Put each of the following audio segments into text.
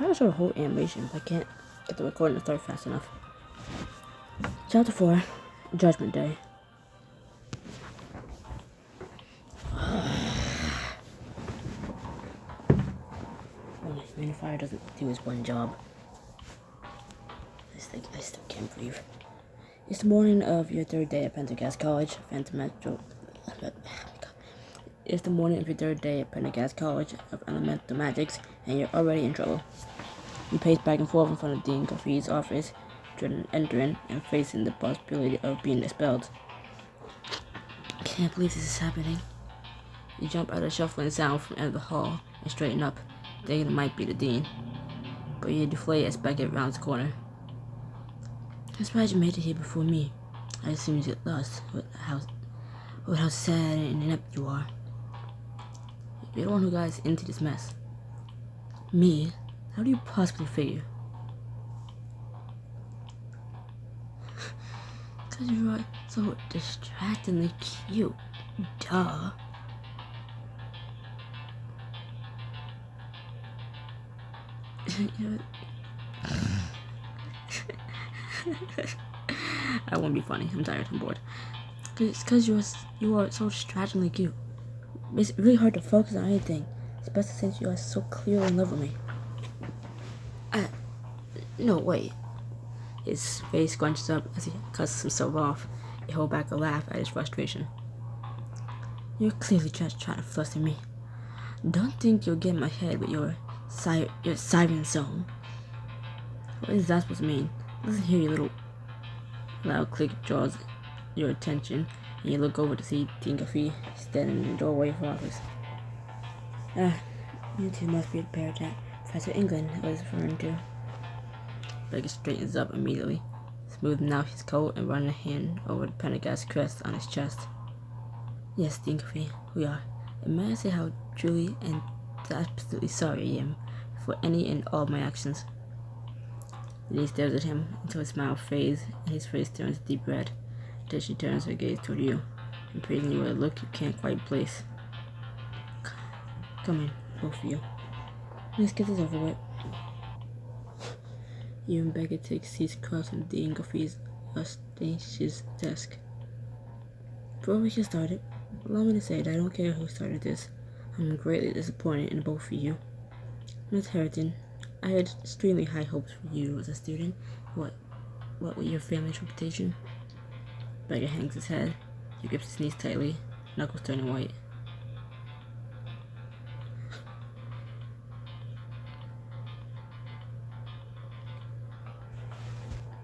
trying to show the whole animation, but I can't get the recording to start fast enough. Chapter 4, Judgment Day. The unifier doesn't do his one job. I still can't breathe. It's the morning of your third day at Pendergast College, It's the morning of your third day at Pendergast College of Elemental Magics, and you're already in trouble. You pace back and forth in front of Dean Coffey's office, dreading entering and facing the possibility of being expelled. I can't believe this is happening. You jump out of the shuffling sound from the end of the hall and straighten up, thinking it might be the Dean. But you deflate as Beckett rounds the corner. I'm surprised you made it here before me. I assume you get lost with how sad and inept you are. You're the one who got us into this mess. Me? How do you possibly figure? Because you are so distractingly cute. Duh. I won't be funny. I'm tired. I'm bored. It's because you are so distractingly cute. It's really hard to focus on anything, especially since you are so clearly in love with me. No, wait. His face scrunches up as he cuts himself off. He holds back a laugh at his frustration. You're clearly just trying to fluster me. Don't think you'll get in my head with your siren song. What is that supposed to mean? Listen here, you little... Loud click draws your attention, and you look over to see Dean Coffey standing in the doorway of her office. You two must be the pair that Professor England was referring to. Beckett straightens up immediately, smoothing out his coat and running a hand over the Pendergast crest on his chest. Yes, Dean Coffey, we are. And may I say how truly and absolutely sorry I am for any and all of my actions. Then he stares at him until his smile fades and his face turns deep red. Then she turns her gaze toward you, and praising you with a look you can't quite place. Come in, both of you. Let's get this over with. You and Beckett take seats across from Dean Coffey's ostentatious desk. Before we get started, allow me to say that I don't care who started this. I'm greatly disappointed in both of you. Miss Harrington, I had extremely high hopes for you as a student. What with your family's reputation? Beckett hangs his head. He grips his knees tightly, knuckles turning white.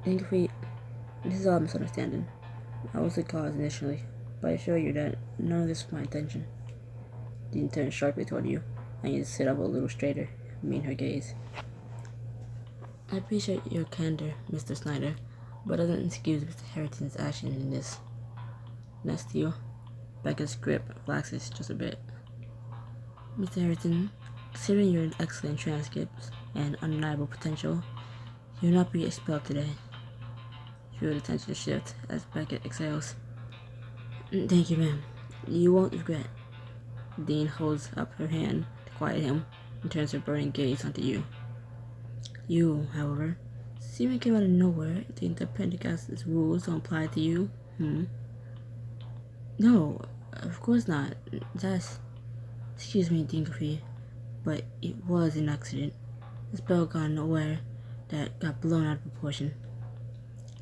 Dean Coffey, this is all a misunderstanding. I was the cause initially, but I assure you that none of this was my intention. Dean turns sharply toward you, and you sit up a little straighter, meeting her gaze. I appreciate your candor, Mr. Snyder, but it doesn't excuse Mr. Harrington's action in this. Next to you, Beckett's grip relaxes just a bit. Mr. Harrington, considering your excellent transcripts and undeniable potential, you will not be expelled today. Feel the tension shift as Beckett exhales. Thank you, ma'am. You won't regret. Dean holds up her hand to quiet him and turns her burning gaze onto you. You, however, seemingly came out of nowhere and think that Pendergast's rules don't apply to you, No, of course not. Excuse me, Dean Coffey, but it was an accident. The spell got nowhere that got blown out of proportion.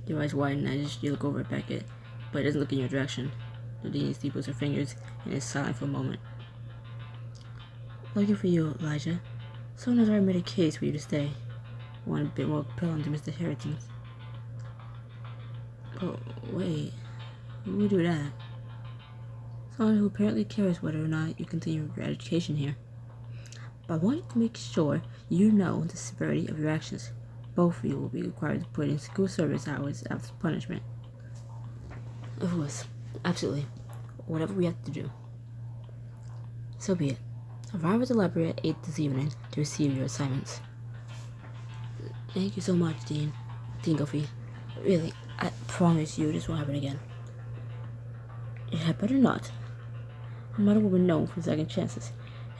Your eyes widen as you look over at Beckett, but it doesn't look in your direction. The Dean steeples her fingers and is silent for a moment. Lucky for you, Elijah. Someone has already made a case for you to stay. One a bit more compelling to Mr. Harrington's. But wait, who would do that? Someone who apparently cares whether or not you continue your education here. But I want you to make sure you know the severity of your actions. Both of you will be required to put in school service hours after punishment. Of course, absolutely. Whatever we have to do. So be it. Arrive at the library at 8 this evening to receive your assignments. Thank you so much, Dean Coffey. Really, I promise you this won't happen again. It had better not. I'm not a woman known for second chances,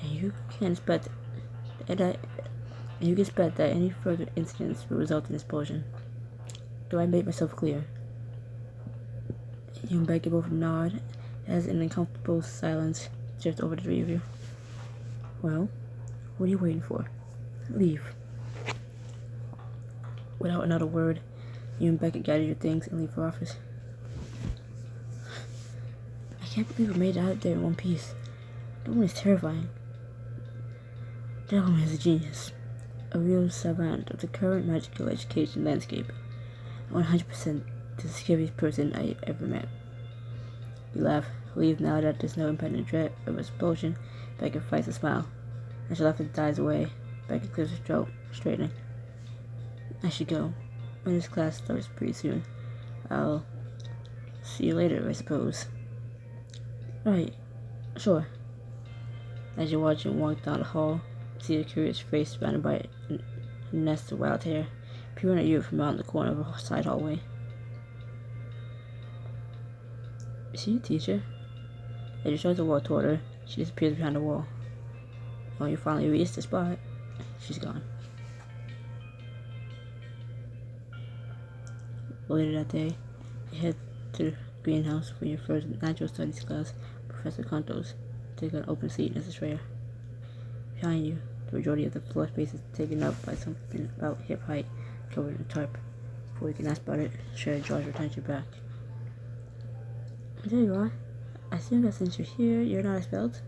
and you can't expect that and you can expect that any further incidents will result in explosion. Do I make myself clear? You and Becky both nod as an uncomfortable silence drifts over the three of you. Well, what are you waiting for? Leave. Without another word, you and Beckett gather your things and leave her office. I can't believe we made it out there in one piece. That woman is terrifying. That woman is a genius. A real savant of the current magical education landscape. 100% the scariest person I ever met. You laugh, relieved now that there's no impending threat of explosion. Beckett fights a smile. As your laughter dies away, Beckett clears her throat, straightening. I should go. When this class starts pretty soon. I'll see you later, I suppose. Right. Sure. As you watch him walk down the hall, see a curious face surrounded by a nest of wild hair, peering at you from around the corner of a side hallway. Is she a teacher? As you start to walk toward her, she disappears behind the wall. When you finally reach the spot, she's gone. Later that day, you head to the greenhouse for your first natural studies class. Professor Contos takes an open seat as a chair. Behind you, the majority of the floor space is taken up by something about hip height, covered in a tarp. Before you can ask about it, the chair draws your attention back. There you are. I assume that since you're here, you're not expelled?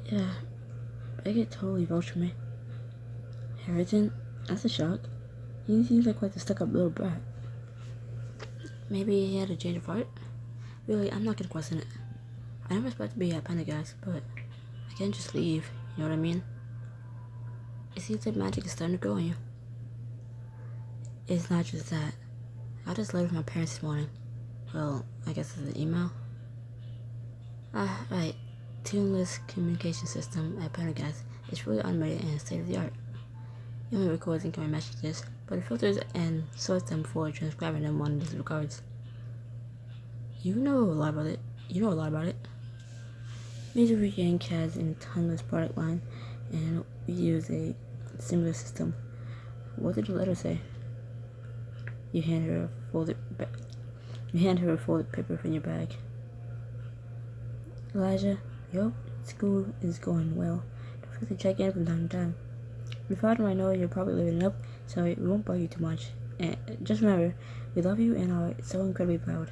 Yeah, Beckett totally vouched for me. Heriton? That's a shock. He seems like quite the stuck-up little brat. Maybe he had a change of heart? Really, I'm not gonna question it. I never expect to be at Pendergast, but I can't just leave, you know what I mean? It seems like magic is starting to grow on you. It's not just that. I got this letter from my parents this morning. Well, I guess it's an email. Right. Tuneless communication system at Pendergast is really automated and state-of-the-art. It only records incoming messages, but it filters and sorts them before transcribing them on these records. You know a lot about it. Major League Inc. has a tuneless product line, and we use a similar system. What did the letter say? You hand her a folded paper from your bag. Elijah, yup, school is going well. Don't forget to check in from time to time. Your father and I know you're probably living it up, so we won't bug you too much. And just remember, we love you and are so incredibly proud.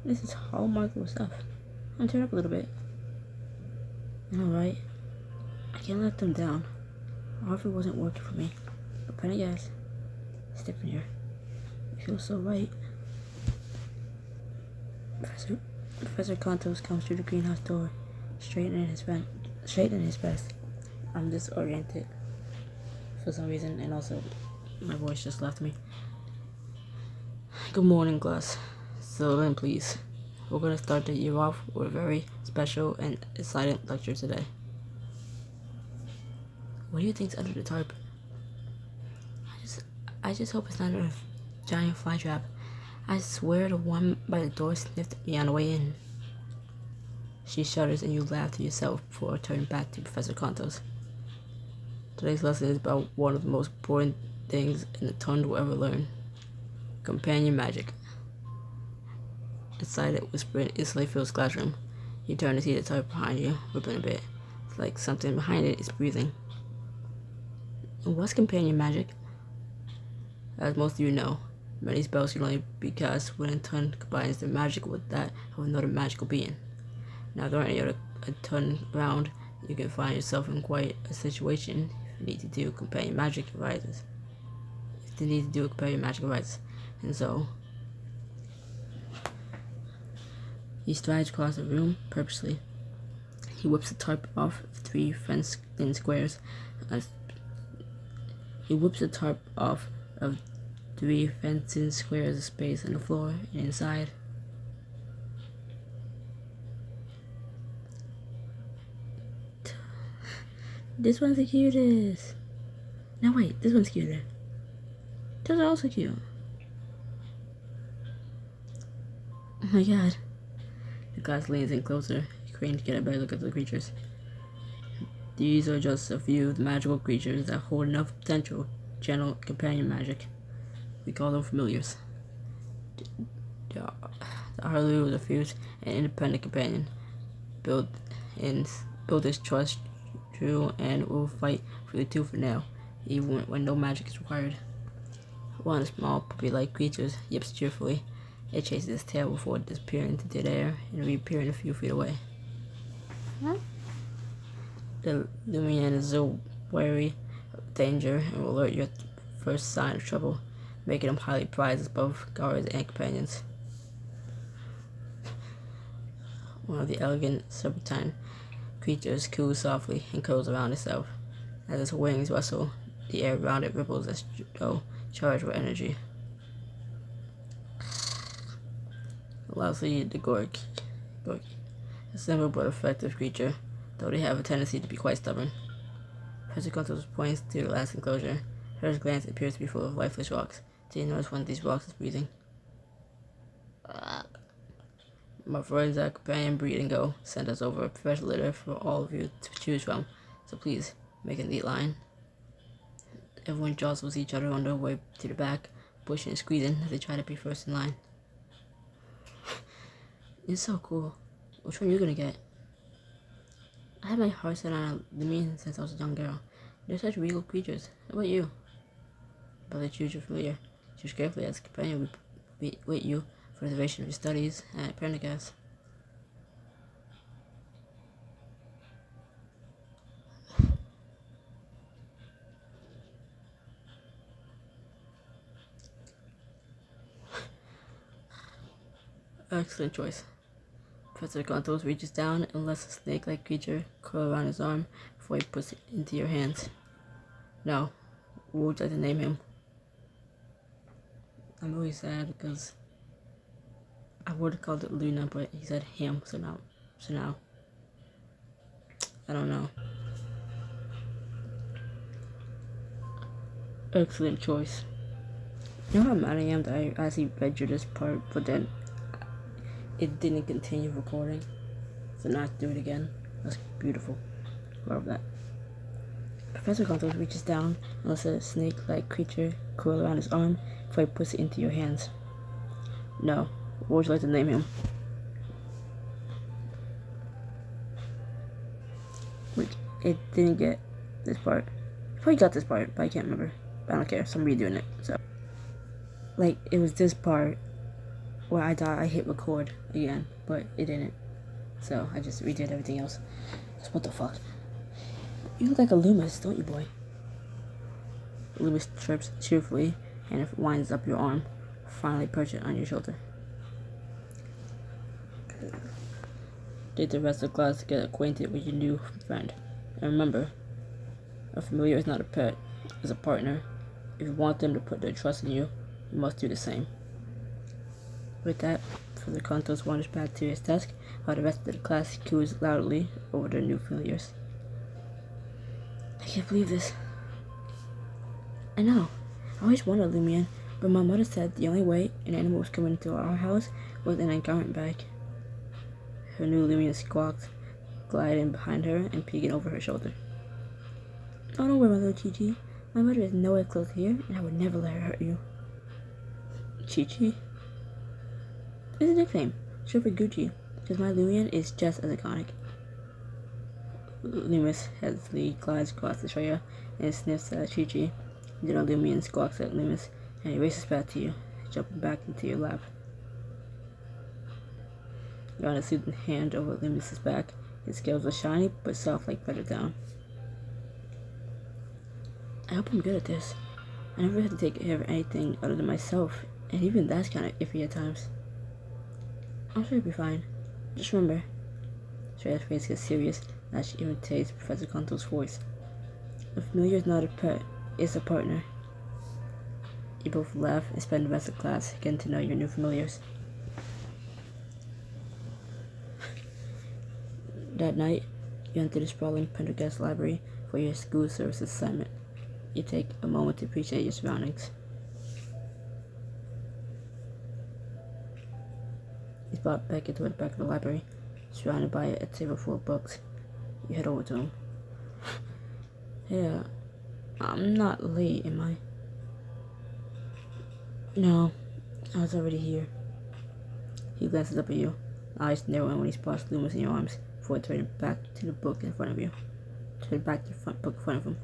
This is hallmarkable stuff. I'm turn up a little bit. I know, right? I can't let them down. Our offer wasn't working for me. But Pendergast, it's different here. It feels so right. Professor Contos comes through the greenhouse door, straightening his vest. I'm disoriented for some reason, and also my voice just left me. Good morning, class. So then, please, we're gonna start the year off with a very special and exciting lecture today. What do you think's under the tarp? I just hope it's not a giant fly trap. I swear the one by the door sniffed me on the way in. She shudders and you laugh to yourself before turning back to Professor Contos. Today's lesson is about one of the most important things in the ton will ever learn. Companion magic. Excited whispering instantly fills the classroom. You turn to see the tarp behind you, rippling a bit. It's like something behind it is breathing. And what's companion magic? As most of you know, many spells can only be cast when a ton combines their magic with that of another magical being. Now, if there aren't any other ton around, you can find yourself in quite a situation if you need to do companion magic arises. And so, he strides across the room purposely. He whips the tarp off of three fenced-in squares. Of space on the floor and inside. This one's the cutest. No, wait, this one's cuter. Those are also cute. Oh my god. The class leans in closer. You Crane to get a better look at the creatures. These are just a few of the magical creatures that hold enough potential to channel companion magic. We call them familiars. The Harloo is a fierce and independent companion. Build his trust true and will fight for the tooth and nail, even when no magic is required. One of the small puppy-like creatures yips cheerfully. It chases its tail before disappearing into dead air and reappearing a few feet away. Huh? The Lumian is so wary of danger and will alert you at the first sign of trouble, making him highly prized as both guards and companions. One of the elegant serpentine creatures coos softly and curls around itself. As its wings rustle, the air around it ripples as though charged with energy. Lastly, the Gork. A simple but effective creature, though they have a tendency to be quite stubborn. Professor Contos points to the last enclosure. Her glance appears to be full of lifeless rocks. Do you notice one of these rocks is breathing? My friends at Companion Breed and Go sent us over a professional litter for all of you to choose from, so please, make a neat line. Everyone jostles each other on their way to the back, pushing and squeezing as they try to be first in line. It's so cool. Which one are you gonna get? I had my heart set on the mean since I was a young girl. They're such regal creatures. How about you? But choose your familiar. Choose carefully as a companion will wait you for the duration of your studies at Prendergast. Excellent choice. Professor Gontos reaches down and lets a snake-like creature curl around his arm before he puts it into your hands. Now, what would you like to name him? I'm really sad because I would have called it Luna, but he said him, so now, I don't know. Excellent choice. You know how mad I am that I actually read you this part, but then it didn't continue recording, so now I have to do it again. That's beautiful. Love that. Professor Gontos reaches down and lets a snake-like creature curl around his arm before he puts it into your hands. No, what would you like to name him? Wait, it didn't get this part. I probably got this part, but I can't remember. But I don't care, so I'm redoing it. So, like, it was this part where I thought I hit record again, but it didn't. So I just redid everything else. Cause what the fuck? You look like a Loomis, don't you, boy? Loomis chirps cheerfully and it winds up your arm, finally perch it on your shoulder. Take the rest of the class to get acquainted with your new friend. And remember, a familiar is not a pet, it's a partner. If you want them to put their trust in you, you must do the same. With that, Professor Contos wanders back to his desk, while the rest of the class coos loudly over their new familiars. I can't believe this. I know. I always wanted a Lumian, but my mother said the only way an animal was coming into our house was in a garment bag. Her new Lumian squawked, gliding behind her and peeking over her shoulder. Oh, don't worry, my little Chi-Chi. My mother is nowhere close here, and I would never let her hurt you. Chi-Chi? It's a nickname, short for Gucci, because my Lumian is just as iconic. Loomis hesitantly glides across the tray and sniffs at Chi-Chi. Then a Lumian squawks at Loomis, and he races back to you, jumping back into your lap. You run a soothing hand over Loomis's back. His scales are shiny, but soft like feather down. I hope I'm good at this. I never have to take care of anything other than myself, and even that's kind of iffy at times. I'm sure you'll be fine. Just remember. Shreya's face gets serious as she imitates Professor Conto's voice. A familiar is not a pet, it's a partner. You both laugh and spend the rest of class getting to know your new familiars. That night, you enter the sprawling Pendergast library for your school services assignment. You take a moment to appreciate your surroundings. He's brought back into the back of the library, surrounded by a table full of books. You head over to him. Hey, I'm not late, am I? No, I was already here. He glances up at you, eyes narrowing when he spots Loomis in your arms, before turning back to the book in front of you. Turn back to the book in front of him.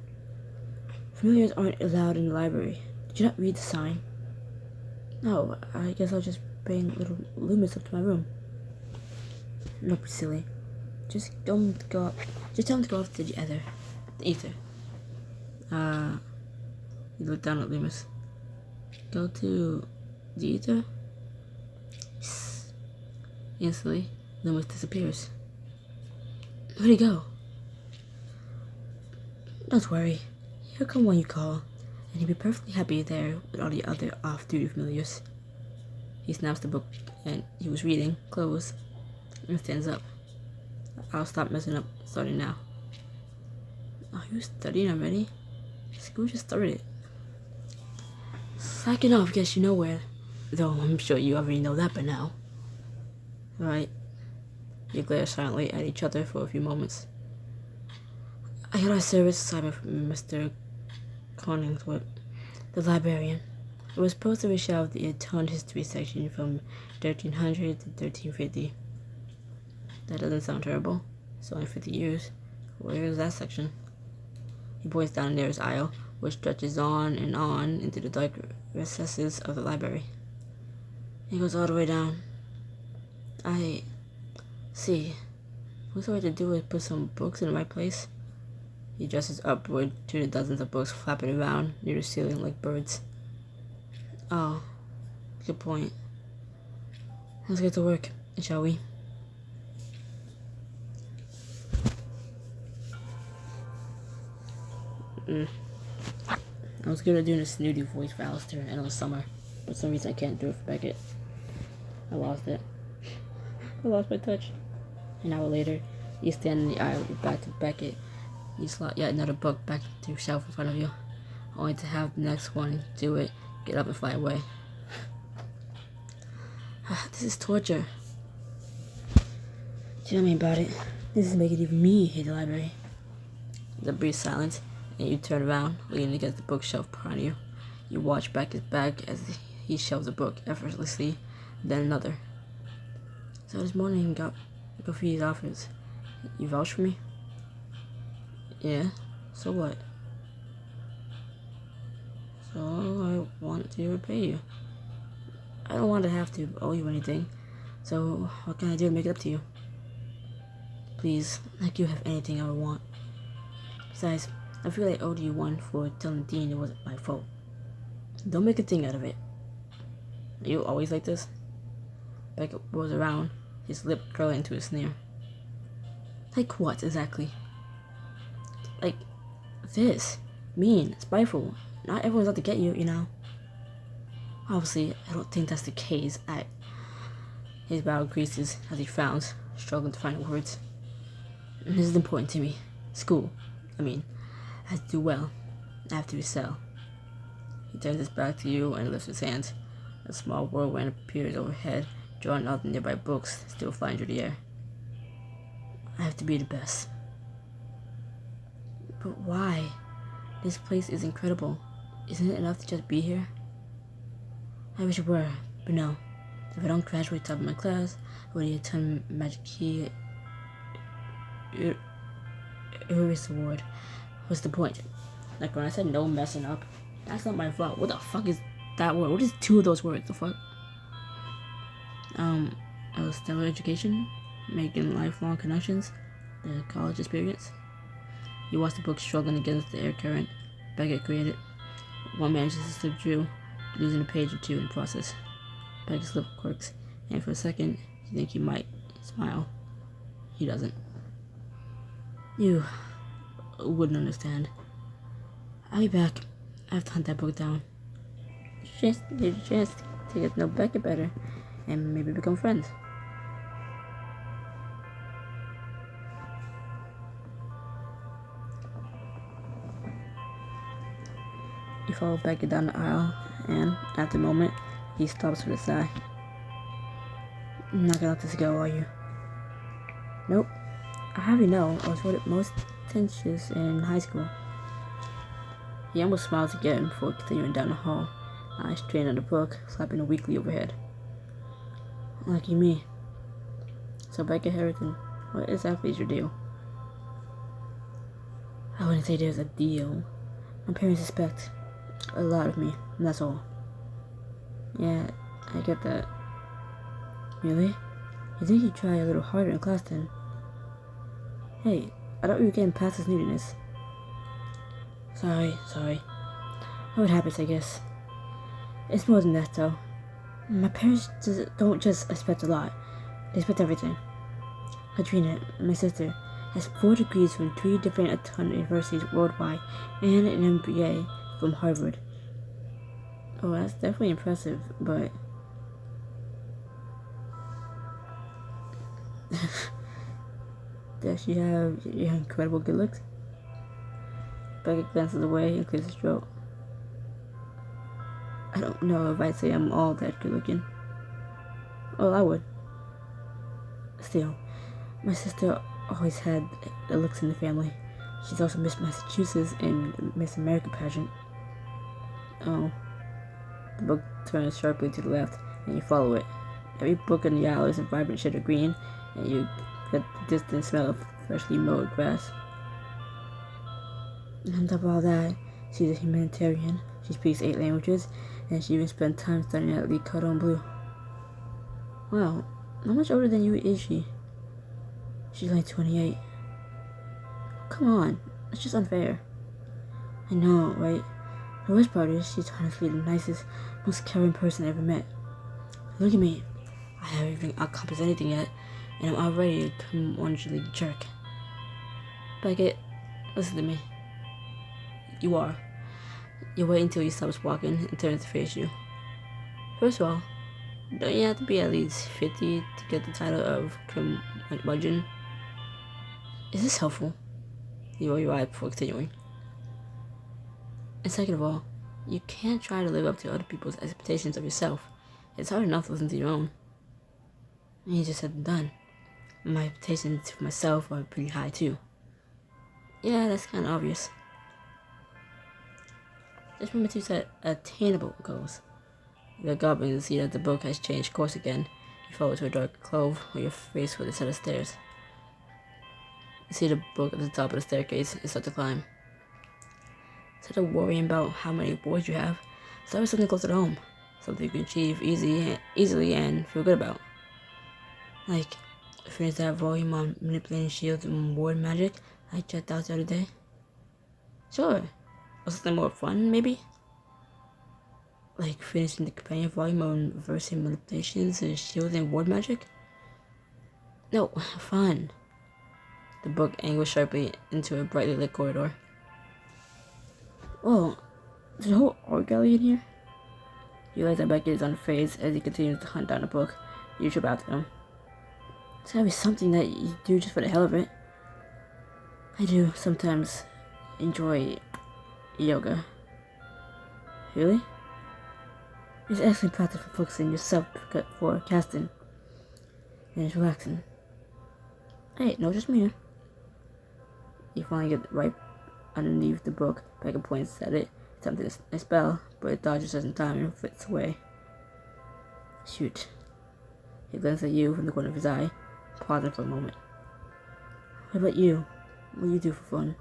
Familiars aren't allowed in the library. Did you not read the sign? No, I guess I'll just bring little Loomis up to my room. Don't be silly. Just tell him to go off to the ether. You look down at Loomis. Go to the ether? Yes. Instantly, Loomis disappears. Where'd he go? Don't worry. He'll come when you call, and he'll be perfectly happy there with all the other off-duty familiars. He snaps the book and he was reading, closed, and stands up. I'll stop messing up starting now. Are you studying already? School just started. Slacking off gets you nowhere. Though I'm sure you already know that by now. Right? You glare silently at each other for a few moments. I got a service assignment from Mr. Coningsworth, the librarian. It was supposed to reshelve the entire history section from 1300 to 1350. That doesn't sound terrible. It's only 50 years. Where is that section? He points down the nearest aisle, which stretches on and on into the dark recesses of the library. He goes all the way down. I see. What's the way to do is put some books in the right place? He gestures upward to the dozens of books flapping around near the ceiling like birds. Oh, good point. Let's get to work, shall we? I was good at doing a snooty voice for Alistair and it was summer. For some reason I can't do it for Beckett. I lost it. I lost my touch. An hour later, you stand in the aisle with your back to Beckett. You slot yet another book back to your shelf in front of you, only to have the next one do it, get up and fly away. This is torture. Tell me about it. This is making even me hate the library. There's a brief silence, and you turn around, leaning against the bookshelf behind you. You watch Beckett's back as he shoves a book effortlessly, then another. So this morning I got a few offers. You vouch for me? Yeah, so what? So I want to repay you. I don't want to have to owe you anything, so what can I do to make it up to you? Please, like you have anything I would want. Besides, I feel I owed you one for telling Dean it wasn't my fault. Don't make a thing out of it. Are you always like this? Beckett rolls around, his lip curling into a sneer. Like what, exactly? Like this. Mean, spiteful. Not everyone's out to get you, you know. Obviously, I don't think that's the case. His brow creases as he frowns, struggling to find words. And this is important to me. School. I have to do well. I have to excel. He turns his back to you and lifts his hands. A small whirlwind appears overhead, drawing out the nearby books, still flying through the air. I have to be the best. But why? This place is incredible. Isn't it enough to just be here? I wish it were, but no. If I don't graduate top of my class, I would need a ton of magic key Iris award. What's the point? Like when I said no messing up, that's not my fault. What the fuck is that word? What is two of those words? The fuck? A stellar education, making lifelong connections, the college experience. You watch the book struggling against the air current Beckett created. One manages to slip through, losing a page or two in the process. Beckett's lip quirks, and for a second, you think he might smile. He doesn't. You wouldn't understand. I'll be back. I have to hunt that book down. There's a chance to get to know Beckett better, and maybe become friends. You follow Beckett down the aisle, and at the moment, he stops with a sigh. You're not gonna let this go, are you? Nope. I already know. I was voted most pretentious in high school. He almost smiled again before continuing down the hall, eyes strained on the book, slapping the weekly overhead. Lucky me. So back at Harrington, what exactly is your deal? I wouldn't say there's a deal. My parents expect a lot of me, and that's all. Yeah, I get that. Really? You think you'd try a little harder in class then? Hey, I thought we were getting past this newtiness. Sorry. What happens, I guess. It's more than that, though. My parents don't just expect a lot. They expect everything. Katrina, my sister, has 4 degrees from 3 different universities worldwide and an MBA from Harvard. Oh, that's definitely impressive, but... Does she have your incredible good looks? Beckett glances away and clears his throat. I don't know if I'd say I'm all that good looking. Well, I would. Still, my sister always had the looks in the family. She's also Miss Massachusetts and the Miss America pageant. Oh. The book turns sharply to the left, and you follow it. Every book in the aisle is a vibrant shade of green, and you get the distant smell of freshly mowed grass. And on top of all that, she's a humanitarian. She speaks 8 languages, and she even spent time studying at Lee Cordon Bleu. Wow, how much older than you is she? She's only 28. Come on, it's just unfair. I know, right? The worst part is she's honestly the nicest, most caring person I ever met. Look at me. I haven't even accomplished anything yet, and I'm already a curmudgeonly jerk. Beckett, listen to me. You are. You wait until he stops walking and turns to face you. First of all, don't you have to be at least 50 to get the title of curmudgeon? Is this helpful? You roll your eye before continuing. And second of all, you can't try to live up to other people's expectations of yourself. It's hard enough to listen to your own. And you just said and done. My expectations for myself are pretty high too. Yeah, that's kind of obvious. Just remember to set attainable goals. You look up and see that the book has changed course again. You fall to a dark clove where you're faced with a set of stairs. You see the book at the top of the staircase and start to climb. Instead of worrying about how many boards you have, start with something closer to home. Something you can achieve easily and feel good about. Like, finish that volume on manipulating shields and ward magic I checked out the other day. Sure. Or something more fun, maybe? Like finishing the companion volume on reversing manipulations and shields and ward magic? No, fun. The book angles sharply into a brightly lit corridor. Whoa, there's a whole art gallery in here? You realize that Beckett is unfazed as he continues to hunt down the book. You trip after him. It's gotta be something that you do just for the hell of it. I do sometimes enjoy yoga. Really? It's excellent practice for focusing yourself for casting. And it's relaxing. Hey, no, just me. You finally get right underneath the book. Beckett points at it, attempting a spell, but it dodges just in time and flits away. Shoot. He glances at you from the corner of his eye, pausing for a moment. What about you? What do you do for fun?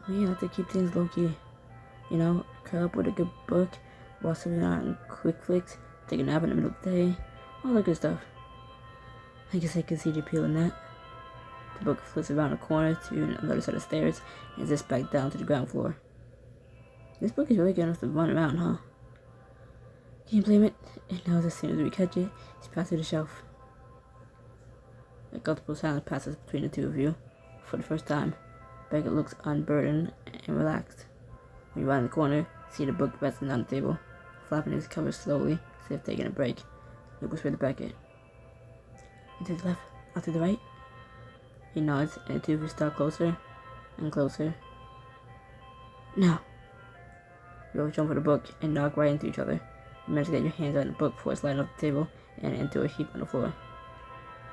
We have to keep things low-key. You know, curl up with a good book, watch something on quick flicks, take a nap in the middle of the day, all that good stuff. I guess I can see the appeal in that. The book flips around a corner to another set of stairs and zips back down to the ground floor. This book is really good enough to run around, huh? Can you blame it? It knows as soon as we catch it, it's passed through the shelf. A comfortable silence passes between the two of you. For the first time, Beckett looks unburdened and relaxed. When you round the corner, see the book resting on the table, flapping its cover slowly, as if taking a break. You whisper to Beckett. To the left, out to the right. He nods, and the two of you start closer and closer. Now. You both jump for the book and knock right into each other. You manage to get your hands on the book before it's lying off the table and into a heap on the floor.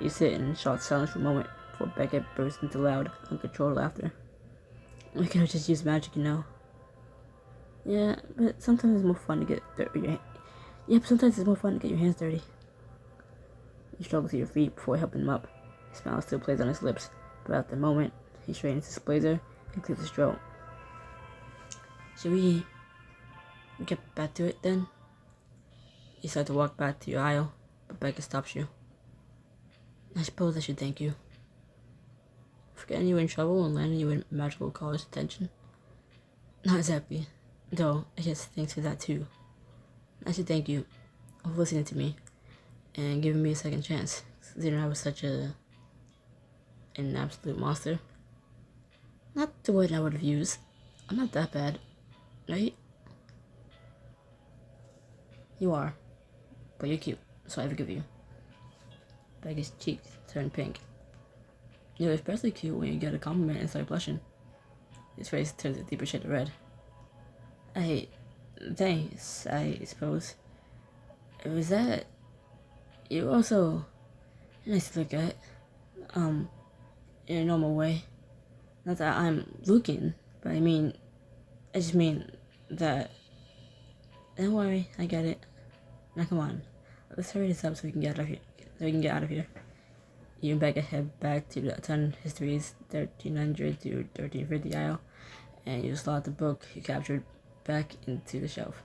You sit in shocked silence for a moment before Beckett bursts into loud, uncontrolled laughter. I could have just used magic, you know. Yeah, but sometimes it's more fun to get your hands dirty. You struggle to your feet before helping him up. His smile still plays on his lips, but at the moment, he straightens his blazer and clears his throat. Should we get back to it then? You start to walk back to your aisle, but Beckett stops you. I suppose I should thank you for getting you in trouble and landing you in magical college detention. Not exactly, though I guess thanks for that too. I should thank you for listening to me and giving me a second chance, considering I was such an absolute monster. Not the word I would have used. I'm not that bad, right? You are, but you're cute, so I forgive you. Becky's cheeks turn pink. You're especially cute when you get a compliment and start blushing. His face turns a deeper shade of red. Thanks, I suppose. Was that... You're also nice to look at. In a normal way. Not that I'm looking, but I just mean that... Don't worry, I get it. Now come on, let's hurry this up so we can get out of here. You and Becca head back to the 10 Histories 1300 to 1350 aisle, and you slot the book you captured back into the shelf.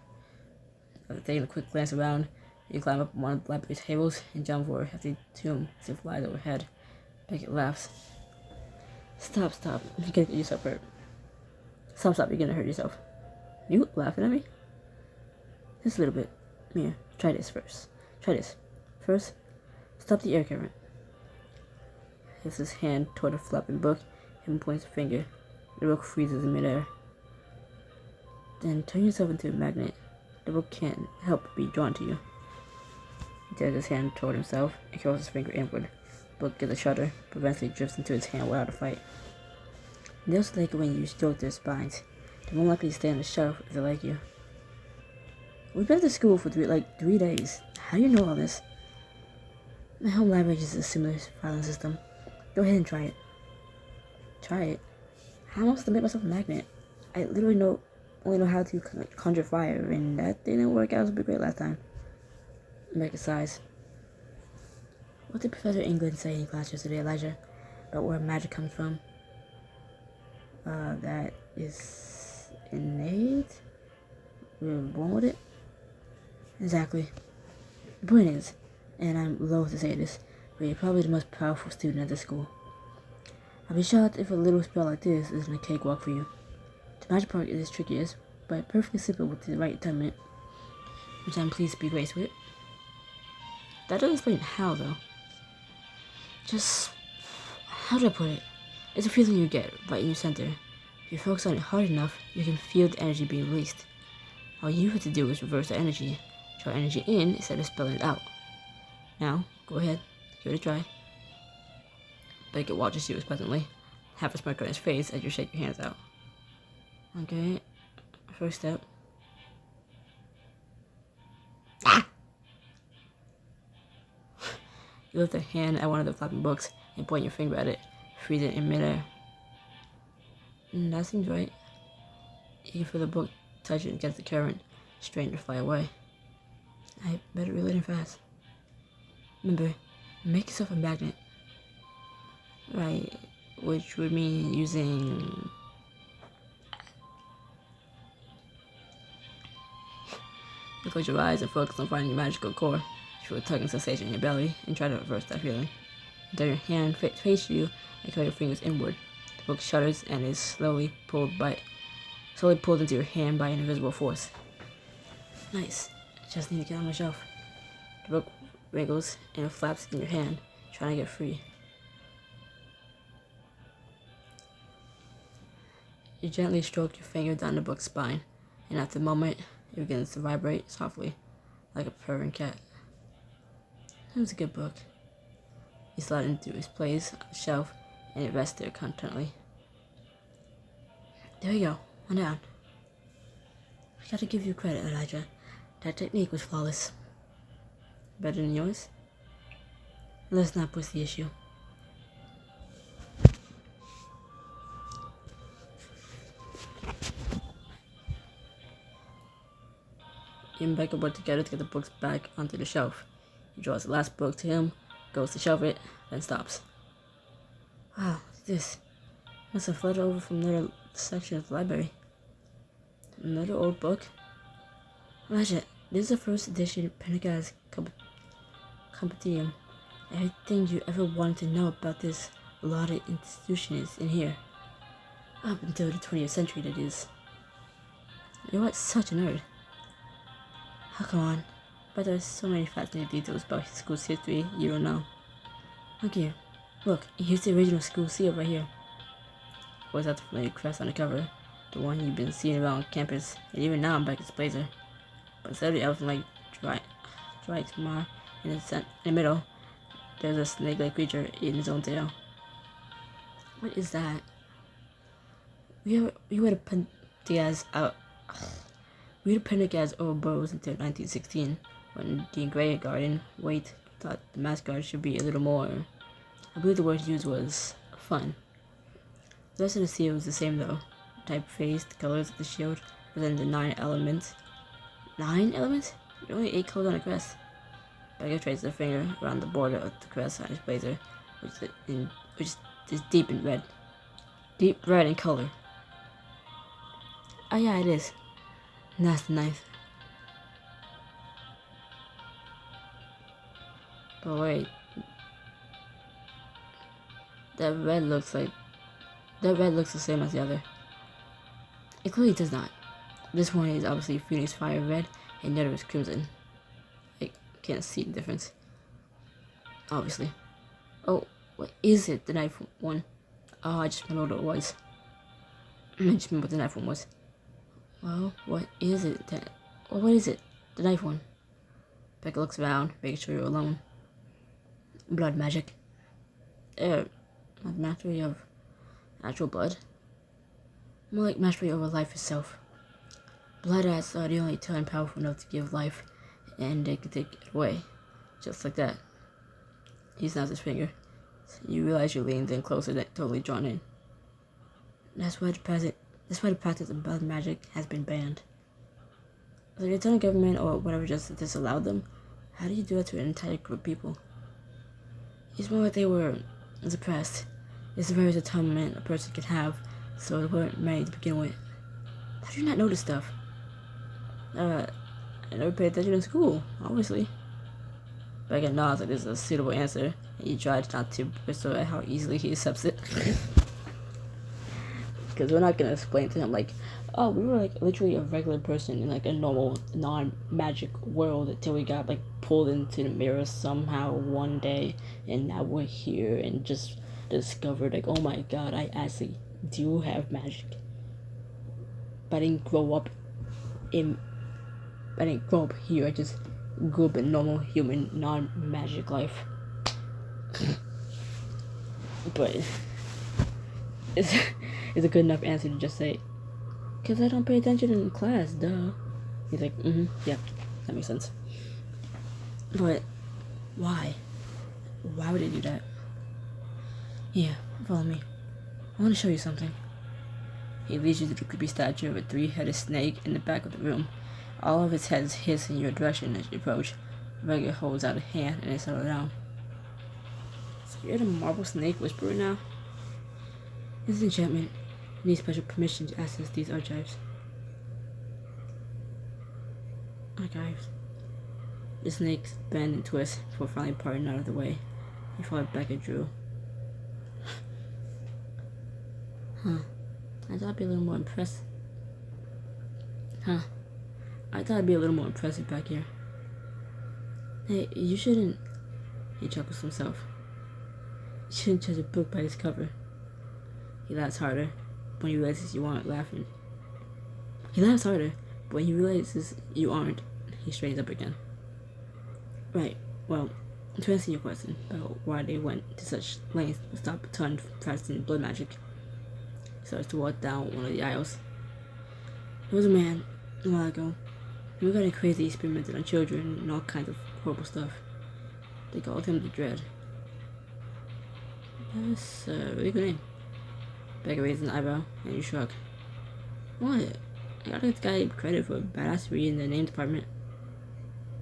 After taking a quick glance around, you climb up one of the library tables and jump for a hefty tomb as it flies overhead. Beckett laughs. Stop. You're gonna get yourself hurt. Stop, you're gonna hurt yourself. You laughing at me? Just a little bit. Here, try this first. First, stop the air current. He lifts his hand toward the flapping book and points a finger. The book freezes in midair. Then turn yourself into a magnet. The book can't help but be drawn to you. He turns his hand toward himself and curls his finger inward. The book gives a shudder, but eventually drifts into his hand without a fight. They also like it when you stroke their spines. They're more likely to stay on the shelf if they like you. We've been to school for 3 days. How do you know all this? My home library uses a similar filing system. Go ahead and try it. Try it? How am I supposed to make myself a magnet? I literally only know how to conjure fire, and that didn't work out super great last time. Becca sighs. What did Professor England say in class yesterday, Elijah? About where magic comes from? That is innate? We were born with it? Exactly. The point is, and I'm loath to say this, but you're probably the most powerful student at the school. I'll be shocked if a little spell like this isn't a cakewalk for you. The magic part is trickiest, but perfectly simple with the right temperament, which I'm pleased to be graced with. That doesn't explain how, though. Just... how do I put it? It's a feeling you get right in your center. If you focus on it hard enough, you can feel the energy being released. All you have to do is reverse the energy. Draw energy in instead of spelling it out. Now, go ahead, give it a try. Beckett watches you expectantly, half a smirk on his face as you shake your hands out. Okay, first step. Ah! You lift a hand at one of the flapping books and point your finger at it, freezing it in midair. That seems right. You can feel the book touching against the current, straining to fly away. I better reel it in fast. Remember, make yourself a magnet. Right, which would mean using... You close your eyes and focus on finding your magical core. You feel a tugging sensation in your belly and try to reverse that feeling. Turn your hand face you and curl your fingers inward. The book shudders and is slowly pulled into your hand by an invisible force. Nice. I just need to get on my shelf. The book wriggles and it flaps in your hand, trying to get free. You gently stroke your finger down the book's spine, and at the moment, it begins to vibrate softly, like a purring cat. It was a good book. You slide into its place on the shelf, and it rests there contently. There you go, on down. I gotta give you credit, Elijah. That technique was flawless. Better than yours? Let's not push the issue. He and Becca work together to get the books back onto the shelf. He draws the last book to him, goes to shelf it, then stops. Wow, what's this? Must have flooded over from another section of the library. Another old book? Imagine, this is the first edition Pendergast Compendium. Everything you ever wanted to know about this lauded institution is in here. Up until the 20th century, that is. You're what, such a nerd. Oh, come on. But there's so many fascinating details about his school's history you don't know. Look here. Look, here's the original school seal right here. Was that the familiar crest on the cover? The one you've been seeing around campus, and even now I'm back at Blazer. But instead of the elephant-like Dryxmar in the middle, there's a snake-like creature eating his own tail. What is that? We were the Pendergast overburrows until 1916, when Dean Gray Garden Waite thought the mascot should be a little more. I believe the word used was fun. The rest of the seal was the same though. Typeface, the colors of the shield, but then the 9 elements. 9 elements? There are only 8 colors on the crest. Becca traces her finger around the border of the crest on his blazer, which is deep in red. Deep red in color. Oh yeah, it is. And that's the 9th. But wait. That red looks the same as the other. It clearly does not. This one is obviously Phoenix Fire red, and the other is crimson. I can't see the difference. Obviously. Oh, what is it? The knife one. Oh, I just remembered what it was. I just remembered what the knife one was. Well, what is it? What is it? The knife one. Becca looks around, making sure you're alone. Blood magic. Mastery of natural blood. More like mastery over life itself. Blood adds are the only talent powerful enough to give life, and they can take it away. Just like that. He snaps his finger. You realize you're leaned in closer than totally drawn in. That's why the practice of blood magic has been banned. So the Lieutenant government or whatever just disallowed them. How do you do that to an entire group of people? It's more like they were suppressed. It's the various atonement a person could have, so they weren't made to begin with. How do you not know this stuff? I never paid attention in school, obviously. Becca nods like this is a suitable answer, and you try not to bristle at how easily he accepts it. Because we're not gonna explain to him like, oh, we were like literally a regular person in like a normal non-magic world until we got like pulled into the mirror somehow one day, and now we're here and just discovered like, oh my god, I actually do have magic. But I didn't grow up here. I just grew up in normal human non-magic life. But it's a good enough answer to just say, because I don't pay attention in class, duh. He's like, yeah, that makes sense. But why? Why would they do that? Yeah, follow me. I want to show you something. He leads you to the creepy statue of a 3-headed snake in the back of the room. All of its heads hiss in your direction as you approach. Vega holds out a hand and they settle down. So you're the marble snake whisperer now? This is enchantment. You need special permission to access these archives. Archives. The snakes bend and twist before finally parting out of the way. He followed back at Drew. Huh. I thought I'd be a little more impressive. Back here. Hey, you shouldn't. He chuckles to himself. You shouldn't judge a book by its cover. He laughs harder, but when he realizes you aren't laughing. He laughs harder, but when he realizes you aren't, he straightens up again. Right, well, to answer your question about why they went to such lengths to stop a ton from practicing blood magic, he starts to walk down one of the aisles. There was a man, a while ago, We got crazy experimented on children and all kinds of horrible stuff. They called him the Dread. That's a really good name. Becca raised an eyebrow and you shrug. What? I gotta give this guy credit for badassery in the name department.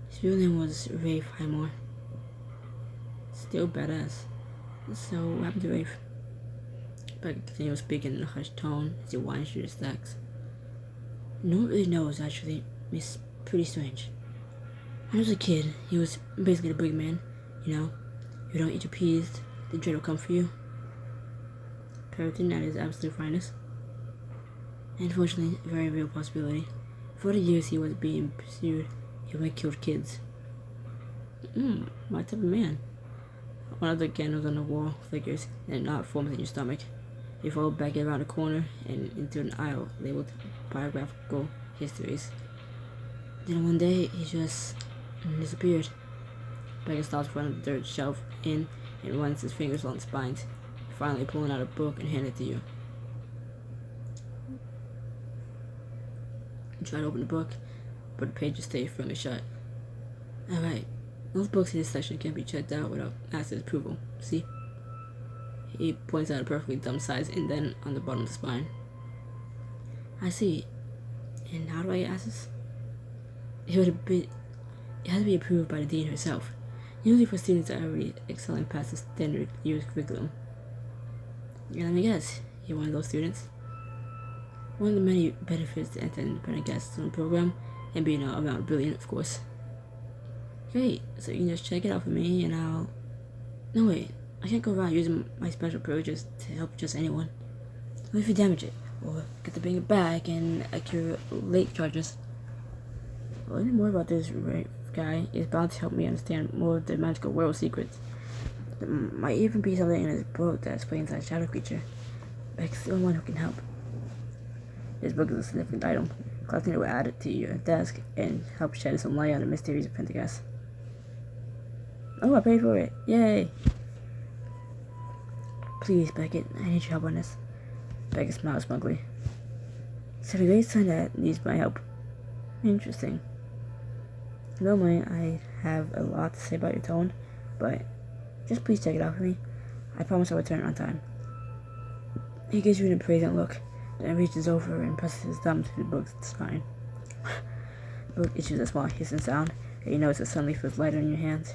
His real name was Rafe Highmore. Still badass. So, what happened to Rafe? Becca continued speaking in a hushed tone as he winds through the stacks. No one really knows, actually. It's pretty strange. When I was a kid, he was basically the boogeyman. You know, if you don't eat your peas, the dread will come for you. Parroting at his absolute finest. And unfortunately, a very real possibility. For the years he was being pursued, he only killed kids. My type of man. One of the candles on the wall flickers and a knot forms in your stomach. You follow back around a corner and into an aisle labeled biographical histories. Then one day, he just disappeared. Becca stops in front of the third shelf and runs his fingers along the spines, finally pulling out a book and handing it to you. You try to open the book, but the pages stay firmly shut. Alright, most books in this section can be checked out without master's approval. See? He points out a perfectly dumb size indent on the bottom of the spine. I see. And how do I get access? It has to be approved by the dean herself, usually for students that are already excelling past the standard year's curriculum. And let me guess, you're one of those students? One of the many benefits to enter an independent guest student program, and being around brilliant, of course. Great, so you can just check it out for me and I'll... No wait, I can't go around using my special privileges to help just anyone. What if you damage it, or get to bring it back and accrue late charges? Learning more about this guy is bound to help me understand more of the magical world secrets. There might even be something in his book that explains that shadow creature. Beck's the only one who can help. This book is a significant item. Collecting it will add it to your desk and help shed some light on the mysteries of Pendergast. Oh, I paid for it. Yay! Please, Beckett, I need your help on this. Beckett smiled smugly. So the great son that needs my help. Interesting. Normally, I have a lot to say about your tone, but just please check it out for me. I promise I'll return on time. He gives you an appraisant look, then reaches over and presses his thumb to the book's spine. The book issues a small hissing sound, and you notice it suddenly feels lighter in your hands.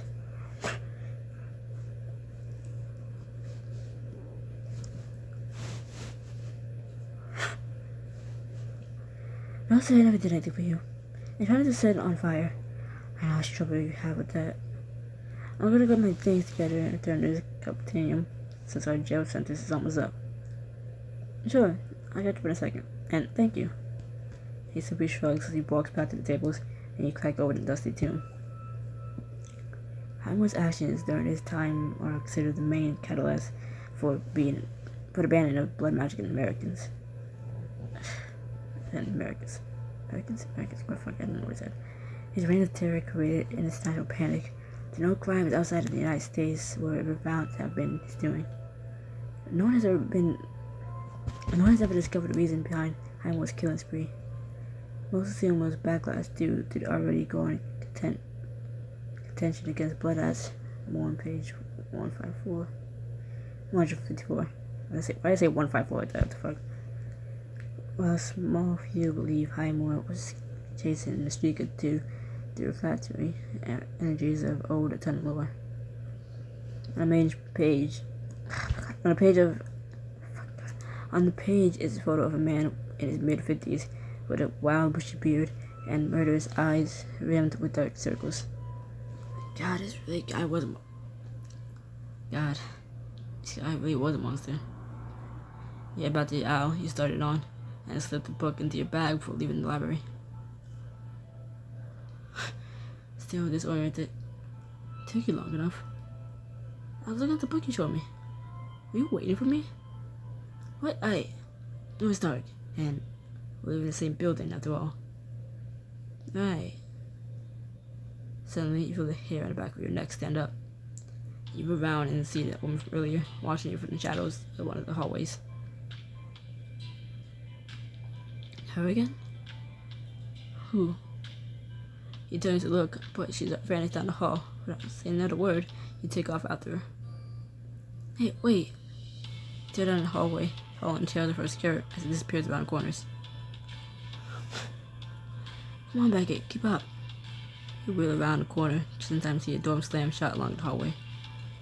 Not saying I never did anything for you. I'm trying to set it on fire. I know how much trouble you have with that. I'm gonna get my things together and return to this Capitanium since our jail sentence is almost up. Sure, I'll get you in a second. And thank you. He simply shrugs as he walks back to the tables and you crack over the dusty tomb. Highmore's actions during his time are considered the main catalyst for the banning of blood magic in Americans. Americans, what the fuck, I don't know what he said. His reign of terror created an international panic. There are no crimes outside of the United States were ever found to have been his doing. No one has ever discovered the reason behind Highmore's killing spree. Most assume was backlash due to the already growing contention against blood as more on page 154. Why did I say 154 like that? What the fuck? While a small few believe Highmore was chasing the streak to the refractory energies of old attendant lore. On the page is a photo of a man in his mid-50s with a wild bushy beard and murderous eyes rimmed with dark circles. God, this guy really was a monster. Yeah, about the owl you started on, and slipped the book into your bag before leaving the library. Still disoriented. Took you long enough. I was looking at the book you showed me. Were you waiting for me? What? It was dark, and we live in the same building after all. Right. Suddenly, you feel the hair on the back of your neck stand up. You move around and see that woman from earlier, watching you from the shadows of one of the hallways. Her again? Who? He turns to look, but she's vanished down the hall. Without saying another word, you take off after her. Hey, wait! You tear down the hallway, following tails of her skirt as it disappears around corners. Come on, Beckett, keep up. You wheel around the corner, just in time to see a door slam shut along the hallway.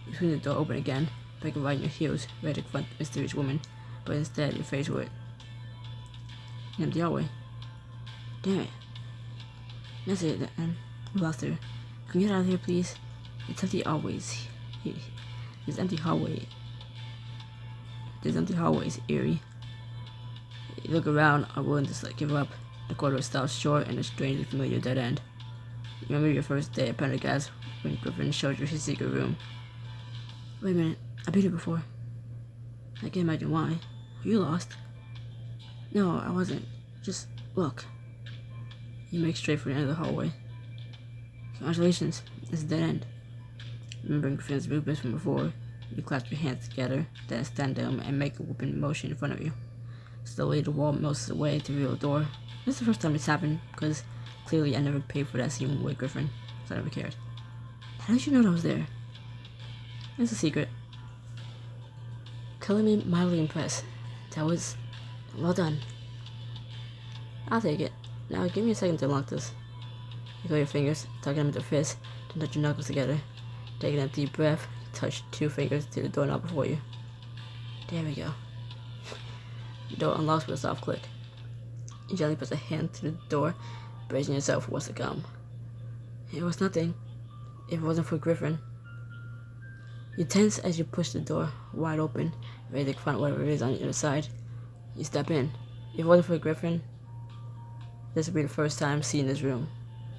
You swing the door open again, Beckett right in your heels, ready to confront the mysterious woman, but instead you're faced with an empty hallway. Damn it. That's it, then. We lost her. Can we get out of here, please? It's empty always. This empty hallway. This empty hallway is eerie. You look around, are willing to give up. The corridor stops short and a strangely familiar dead end. You remember your first day at Pendergast when Griffin showed you his secret room. Wait a minute, I've been here before. I can't imagine why. Are you lost? No, I wasn't. Just look. You make straight for the end of the hallway. Congratulations, it's a dead end. Remembering Griffin's movements from before, you clasp your hands together, then stand them and make a whooping motion in front of you. Slowly, the wall melts away to reveal a door. This is the first time it's happened, because clearly I never paid for that scene with Griffin, so I never cared. How did you know I was there? It's a secret. Color me mildly impressed. That was well done. I'll take it. Now give me a second to unlock this. You curl your fingers, tuck them into fists, then touch your knuckles together. Taking a deep breath, touch 2 fingers to the doorknob before you. There we go. The door unlocks with a soft click. You gently press a hand to the door, bracing yourself for what's to come. It was nothing. If it wasn't for Griffin. You tense as you push the door wide open, ready to confront whatever it is on the other side. You step in. If it wasn't for Griffin, this would be the first time seeing this room.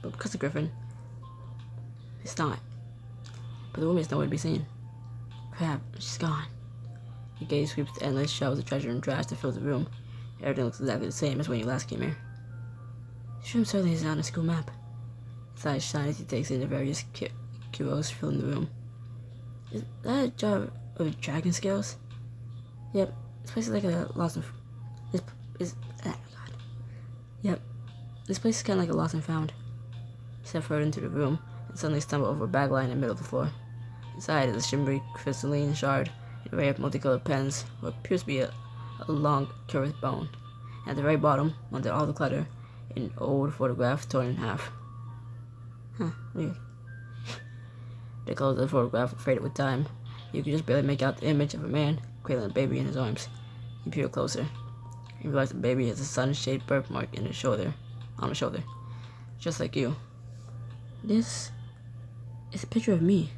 But because of Griffin, it's not. But the woman is nowhere to be seen. Crap, she's gone. Your gaze sweeps the endless shelves of treasure and trash that fills the room. Everything looks exactly the same as when you last came here. This room certainly is on a school map. His eyes shine as he takes in the various curios filling the room. Is that a jar of dragon scales? Yep, this place is like a lost and... Yep, this place is kind of like a lost and found. You step further into the room and suddenly stumble over a bag lying in the middle of the floor. Inside is a shimmery crystalline shard, an array of multicolored pens, what appears to be a long, curved bone. And at the very bottom, under all the clutter, an old photograph torn in half. Huh, weird. The colors of the photograph faded with time. You could just barely make out the image of a man cradling a baby in his arms. You peer closer. You realize the baby has a sun-shaped birthmark on the shoulder, just like you. This is a picture of me.